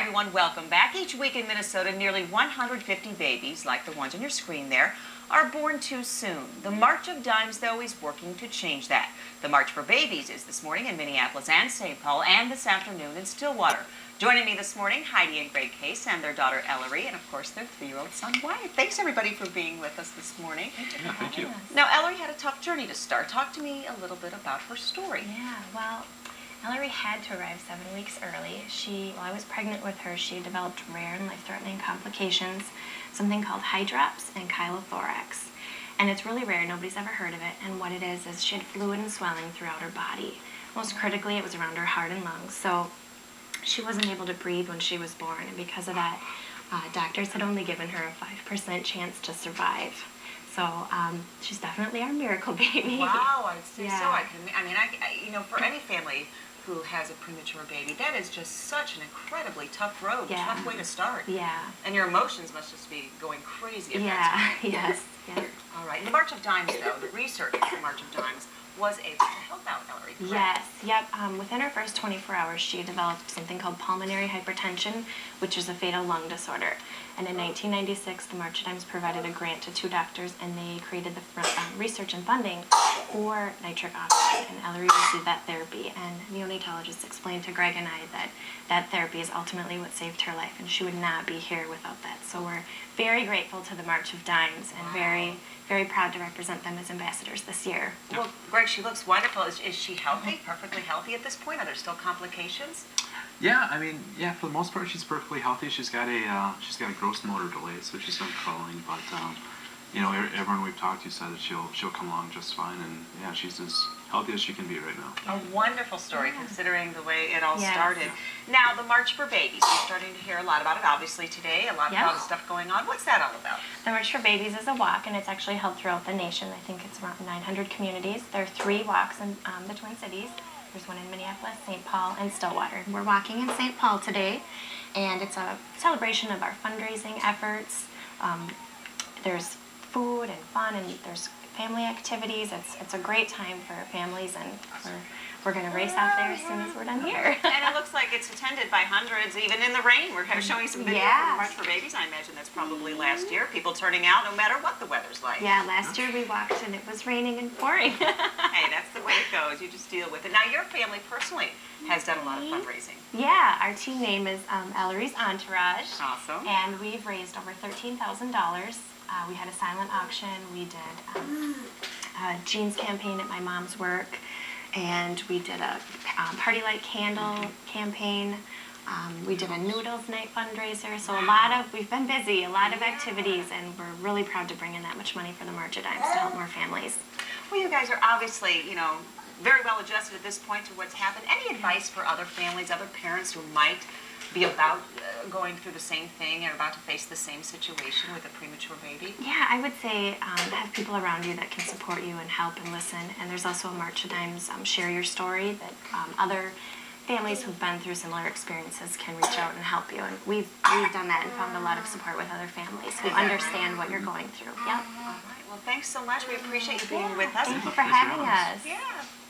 everyone, welcome back. Each week in Minnesota, nearly 150 babies, like the ones on your screen there, are born too soon. The March of Dimes, though, is working to change that. The March for Babies is this morning in Minneapolis and St. Paul, and this afternoon in Stillwater. Joining me this morning, Heidi and Greg Case and their daughter Ellery, and of course their 3-year-old son Wyatt. Thanks everybody for being with us this morning. Yeah, thank you. Now Ellery had a tough journey to start. Talk to me a little bit about her story. Yeah, well, Ellery had to arrive 7 weeks early. While I was pregnant with her, she developed rare and life-threatening complications, something called hydrops and chylothorax. And it's really rare, nobody's ever heard of it, and what it is she had fluid and swelling throughout her body. Most critically, it was around her heart and lungs, so she wasn't able to breathe when she was born, and because of that, doctors had only given her a 5% chance to survive. So she's definitely our miracle baby. Wow, I'd say Yeah. so. You know, for any family who has a premature baby, that is just such an incredibly tough road, Yeah. tough way to start. Yeah. And your emotions must just be going crazy at Yeah, that time. yes. Yeah. All right. The March of Dimes, though, the research for the March of Dimes was able to help out Ellery, correct? Yes, yep. Within her first 24 hours, she developed something called pulmonary hypertension, which is a fatal lung disorder. And in 1996, the March of Dimes provided a grant to 2 doctors, and they created the research and funding for nitric oxide. And Ellery received that therapy. And neonatologists explained to Greg and I that that therapy is ultimately what saved her life, and she would not be here without that. So we're very grateful to the March of Dimes, and very, very proud to represent them as ambassadors this year. Well, Greg, she looks wonderful. Is she healthy, perfectly healthy at this point? Are there still complications? Yeah, I mean, yeah, for the most part, she's perfectly healthy. She's got a gross motor delay, so she's been crawling. But you know, everyone we've talked to said that she'll come along just fine, and yeah, she's as healthy as she can be right now. A wonderful story, considering the way it all Yes. started. Now, the March for Babies. We're starting to hear a lot about it, obviously, today. A lot of stuff going on. What's that all about? The March for Babies is a walk, and it's actually held throughout the nation. I think it's around 900 communities. There are 3 walks in the Twin Cities. There's one in Minneapolis, St. Paul, and Stillwater. We're walking in St. Paul today, and it's a celebration of our fundraising efforts. There's food and fun, and there's family activities. It's a great time for families, and we're going to race out there as soon as we're done here. And it looks like it's attended by hundreds, even in the rain. We're showing some video from the March for Babies. I imagine that's probably last year. People turning out no matter what the weather's like. Yeah, last year we walked and it was raining and pouring. Hey, that's the way it goes. You just deal with it. Now, your family personally has done a lot of fundraising. Yeah, our team name is Ellery's Entourage. Awesome. And we've raised over $13,000. We had a silent auction. We did a jeans campaign at my mom's work. And we did a party light candle campaign. We did a noodles night fundraiser. So we've been busy, a lot of activities, and we're really proud to bring in that much money for the March of Dimes to help more families. Well, you guys are obviously, you know, very well adjusted at this point to what's happened. Any advice for other families, other parents who might be about going through the same thing or about to face the same situation with a premature baby? Yeah, I would say have people around you that can support you and help and listen. And there's also a March of Dimes Share Your Story that other families who've been through similar experiences can reach out and help you. And we've done that and found a lot of support with other families who understand what you're going through. Yep. All right. Well, thanks so much. We appreciate you being with us. Thank you for having us. Yeah.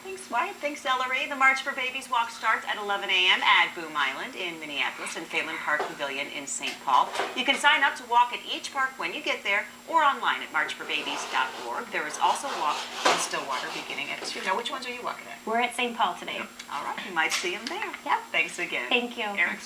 Thanks, Wyatt. Thanks, Ellery. The March for Babies walk starts at 11 a.m. at Boom Island in Minneapolis and Phelan Park Pavilion in St. Paul. You can sign up to walk at each park when you get there or online at marchforbabies.org. There is also a walk in Stillwater beginning at 2. Now, which ones are you walking at? We're at St. Paul today. All right. You might see them there. Yep. Thanks again. Thank you. Eric.